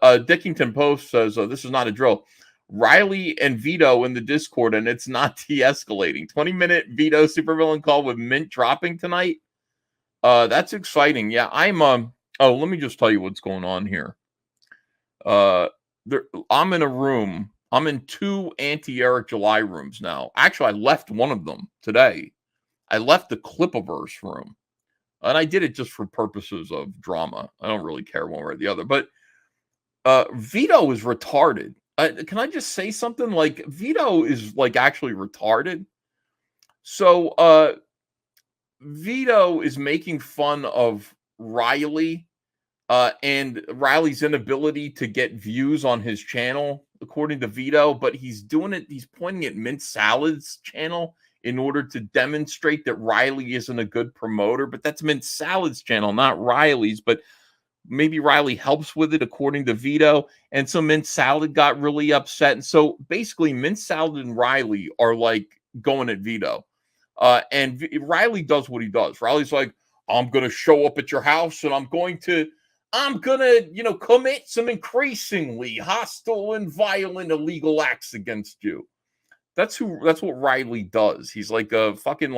Dickington Post says, this is not a drill. Riley and Vito in the Discord, and it's not de-escalating. 20-minute Vito supervillain call with Mint dropping tonight. That's exciting. Yeah, I'm let me just tell you what's going on here. I'm in a room. I'm in 2 anti-Eric July rooms now. Actually, I left one of them today. I left the Clipiverse room. And I did it just for purposes of drama. I don't really care one way or the other. But Vito is retarded. Can I just say something? Like, Vito is, like, actually retarded. So, Vito is making fun of Riley and Riley's inability to get views on his channel, according to Vito. But he's doing it. He's pointing at Mint Salad's channel in order to demonstrate that Riley isn't a good promoter. But that's Mint Salad's channel, not Riley's. But maybe Riley helps with it, according to Vito. And so Mint Salad got really upset. And so basically, Mint Salad and Riley are like going at Vito. And Riley does what he does. Riley's like, I'm going to show up at your house and I'm going to, commit some increasingly hostile and violent illegal acts against you. That's what Riley does. He's like a fucking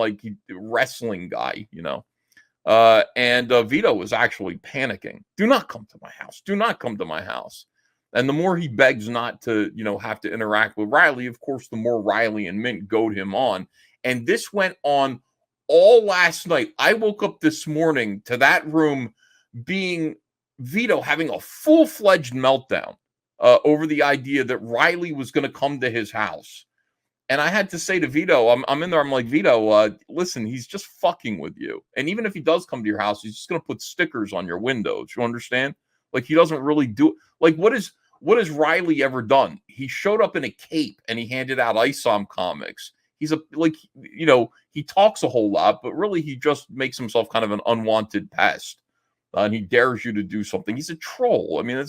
wrestling guy, and Vito was actually panicking. Do not come to my house. Do not come to my house. And the more he begs not to, have to interact with Riley, of course, the more Riley and Mint goad him on. And this went on all last night. I woke up this morning to that room being Vito having a full-fledged meltdown over the idea that Riley was going to come to his house. And I had to say to Vito, I'm in there, I'm like, Vito, listen, he's just fucking with you. And even if he does come to your house, he's just going to put stickers on your windows. You understand? Like, he doesn't really do... Like, what has Riley ever done? He showed up in a cape and he handed out ISOM comics. He's he talks a whole lot, but really he just makes himself kind of an unwanted pest. And he dares you to do something. He's a troll. I mean,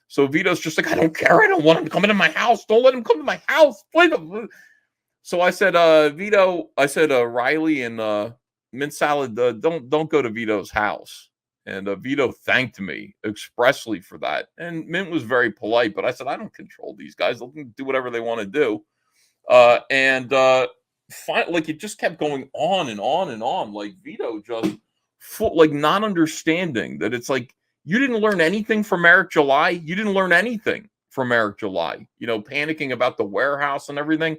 so Vito's just like, I don't care. I don't want him to come into my house. Don't let him come to my house. So I said, Vito, Riley and Mint Salad, don't go to Vito's house. And Vito thanked me expressly for that. And Mint was very polite, but I said, I don't control these guys. Let them do whatever they want to do. It just kept going on and on and on. Like, Vito just not understanding that it's like, you didn't learn anything from Eric July. You didn't learn anything from Eric July, panicking about the warehouse and everything,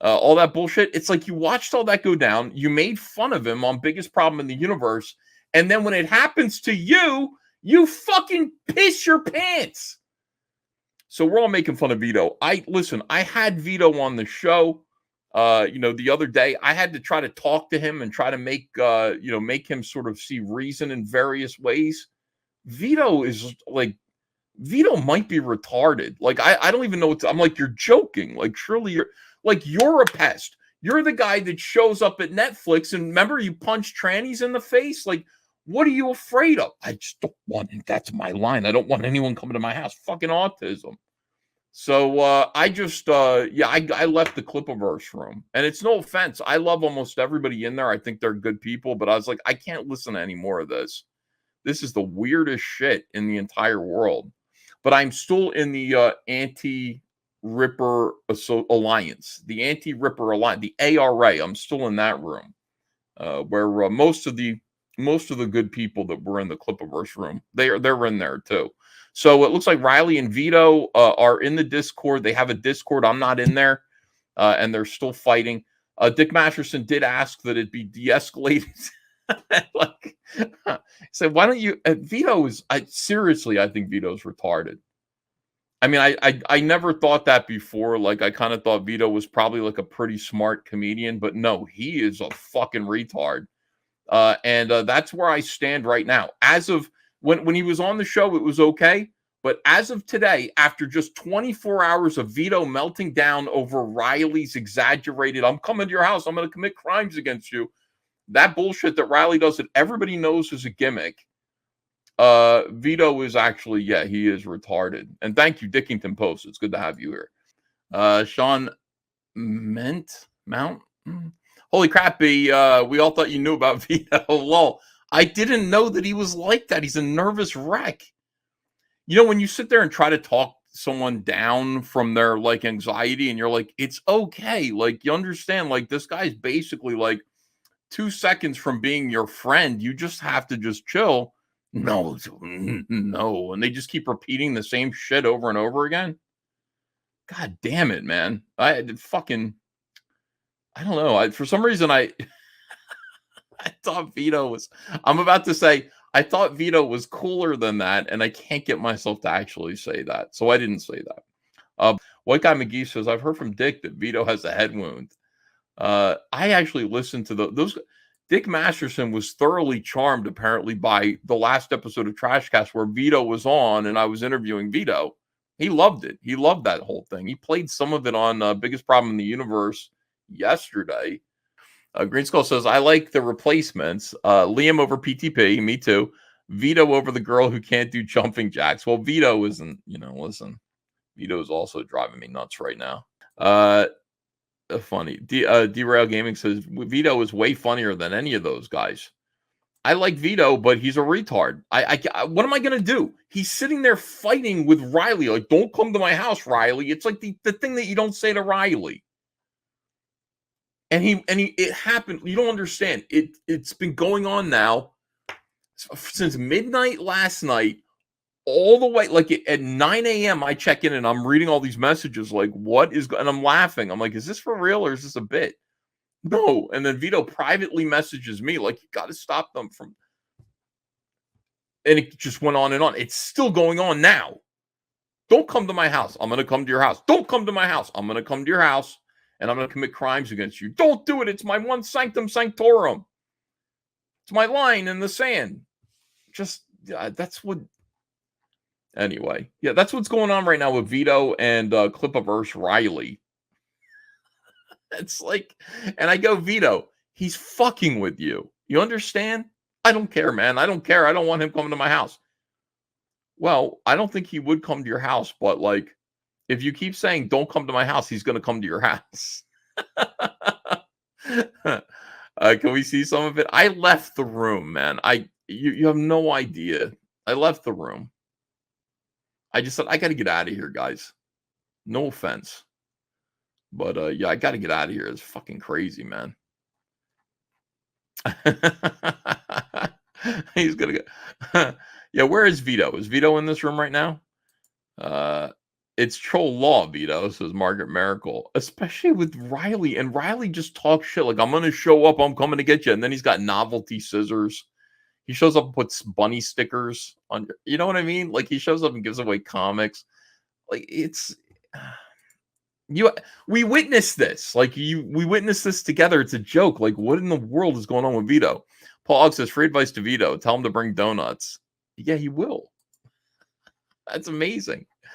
all that bullshit. It's like, you watched all that go down. You made fun of him on Biggest Problem in the Universe. And then when it happens to you, you fucking piss your pants. So we're all making fun of Vito. I had Vito on the show, the other day. I had to try to talk to him and try to make him sort of see reason in various ways. Vito might be retarded. Like, I don't even know I'm like, you're joking. Like, surely you're a pest. You're the guy that shows up at Netflix and remember you punched trannies in the face. Like, what are you afraid of? I just don't want it. That's my line. I don't want anyone coming to my house. Fucking autism. So I left the Clipiverse room. And it's no offense. I love almost everybody in there. I think they're good people. But I was like, I can't listen to any more of this. This is the weirdest shit in the entire world. But I'm still in the Anti-Ripper Alliance. The Anti-Ripper Alliance. The ARA. I'm still in that room. Where most of the good people that were in the Clipiverse room, they're in there too. So it looks like Riley and Vito are in the Discord. They have a Discord. I'm not in there, and they're still fighting. Dick Masterson did ask that it be de-escalated. Said, why don't you? Vito is seriously. I think Vito's retarded. I mean, I never thought that before. Like, I kind of thought Vito was probably like a pretty smart comedian, but no, he is a fucking retard. And that's where I stand right now. As of when he was on the show, it was okay. But as of today, after just 24 hours of Vito melting down over Riley's exaggerated, I'm coming to your house, I'm going to commit crimes against you. That bullshit that Riley does that everybody knows is a gimmick. Vito is actually, he is retarded. And thank you, Dickington Post. It's good to have you here. Sean Mount. Holy crap, we all thought you knew about Vito. Lol. I didn't know that he was like that. He's a nervous wreck. You know, when you sit there and try to talk someone down from their like anxiety and you're like, it's okay. Like, you understand, like, this guy's basically like 2 seconds from being your friend. You just have to just chill. No, no. And they just keep repeating the same shit over and over again. God damn it, man. I don't know. For some reason, I thought Vito was, I'm about to say, I thought Vito was cooler than that, and I can't get myself to actually say that. So I didn't say that. White Guy McGee says, I've heard from Dick that Vito has a head wound. I actually listened to those. Dick Masterson was thoroughly charmed, apparently, by the last episode of Trashcast where Vito was on and I was interviewing Vito. He loved it. He loved that whole thing. He played some of it on Biggest Problem in the Universe yesterday. Green Skull says, I like the replacements. Liam over PTP. Me too. Vito over the girl who can't do jumping jacks. Well, Vito isn't, listen. Vito is also driving me nuts right now. Funny. Derail Gaming says, Vito is way funnier than any of those guys. I like Vito, but he's a retard. I what am I going to do? He's sitting there fighting with Riley. Like, don't come to my house, Riley. It's like the thing that you don't say to Riley. And it happened. You don't understand. It's been going on now since midnight last night, all the way. Like at 9 a.m., I check in and I'm reading all these messages. Like, what is? And I'm laughing. I'm like, is this for real or is this a bit? No. And then Vito privately messages me like, you got to stop them from. And it just went on and on. It's still going on now. Don't come to my house. I'm going to come to your house. Don't come to my house. I'm going to come to your house. And I'm going to commit crimes against you. Don't do it. It's my one sanctum sanctorum. It's my line in the sand. Just, that's what. Anyway, yeah, that's what's going on right now with Vito and Clip-A-Verse Riley. It's like, and I go, Vito, he's fucking with you. You understand? I don't care, man. I don't care. I don't want him coming to my house. Well, I don't think he would come to your house, but like, if you keep saying, don't come to my house, he's going to come to your house. Can we see some of it? I left the room, man. You have no idea. I left the room. I just said, I got to get out of here, guys. No offense. But, yeah, I got to get out of here. It's fucking crazy, man. He's going to go. Yeah, where is Vito? Is Vito in this room right now? It's troll law, Vito, says Margaret Miracle, especially with Riley. And Riley just talks shit like, I'm going to show up. I'm coming to get you. And then he's got novelty scissors. He shows up and puts bunny stickers on. You know what I mean? Like, he shows up and gives away comics. Like, it's we witnessed this. Like, we witnessed this together. It's a joke. Like, what in the world is going on with Vito? Paul Ogg says, free advice to Vito. Tell him to bring donuts. Yeah, he will. That's amazing.